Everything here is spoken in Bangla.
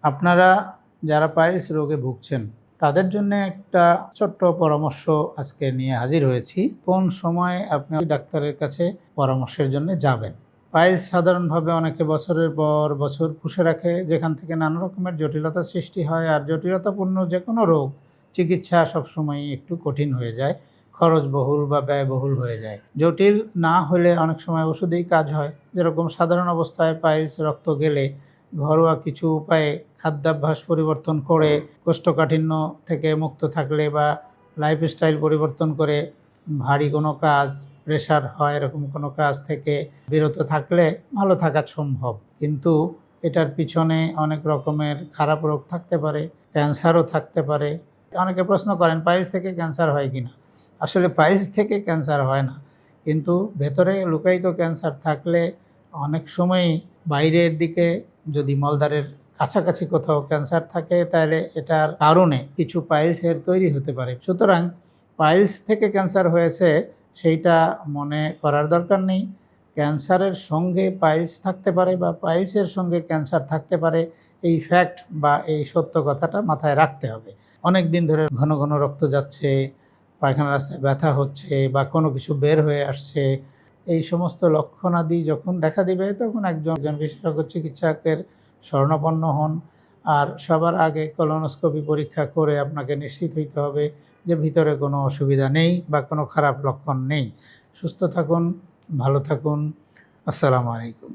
আপনারা যারা পাইলস রোগে ভুগছেন তাদের জন্য একটা ছোট্ট পরামর্শ আজকে নিয়ে হাজির হয়েছি। কোন সময় আপনি ডাক্তারের কাছে পরামর্শের জন্য যাবেন। পাইলস সাধারণভাবে অনেকে বছরের পর বছর পুষে রাখে, যেখান থেকে নানা রকমের জটিলতার সৃষ্টি হয়। আর জটিলতাপূর্ণ যে কোনো রোগ চিকিৎসা সবসময় একটু কঠিন হয়ে যায়, খরচবহুল বা ব্যয়বহুল হয়ে যায়। জটিল না হলে অনেক সময় ওষুধেই কাজ হয়। যেরকম সাধারণ অবস্থায় পাইলস রক্ত গেলে ঘরোয়া কিছু উপায়ে খাদ্যাভ্যাস পরিবর্তন করে, কোষ্ঠকাঠিন্য থেকে মুক্ত থাকলে বা লাইফস্টাইল পরিবর্তন করে ভারী কোনো কাজ, প্রেশার হয় এরকম কোনো কাজ থেকে বিরত থাকলে ভালো থাকা সম্ভব। কিন্তু এটার পিছনে অনেক রকমের খারাপ রোগ থাকতে পারে, ক্যান্সারও থাকতে পারে। অনেকে প্রশ্ন করেন পাইলস থেকে ক্যান্সার হয় কিনা। আসলে পাইলস থেকে ক্যান্সার হয় না, কিন্তু ভেতরে লুকায়িত ক্যান্সার থাকলে অনেক সময়ই বাইরের দিকে যদি মলদ্বারের কাছাকাছি কোথাও ক্যান্সার থাকে তাহলে এটার কারণে কিছু পাইলসের তৈরি হতে পারে। সুতরাং পাইলস থেকে ক্যান্সার হয়েছে সেইটা মনে করার দরকার নেই। ক্যান্সারের সঙ্গে পাইলস থাকতে পারে বা পাইলসের সঙ্গে ক্যান্সার থাকতে পারে, এই ফ্যাক্ট বা এই সত্য কথাটা মাথায় রাখতে হবে। অনেক দিন ধরে ঘন ঘন রক্ত যাচ্ছে, পায়খানা রাস্তায় ব্যথা হচ্ছে বা কোনো কিছু বের হয়ে আসছে, এই সমস্ত লক্ষণাদি যখন দেখা দিবে তখন একজন বিশেষজ্ঞ চিকিৎসকের শরণাপন্ন হন। আর সবার আগে কলোনোস্কোপি পরীক্ষা করে আপনাকে নিশ্চিত হইতে হবে যে ভিতরে কোনো অসুবিধা নেই বা কোনো খারাপ লক্ষণ নেই। সুস্থ থাকুন, ভালো থাকুন। আসসালামু আলাইকুম।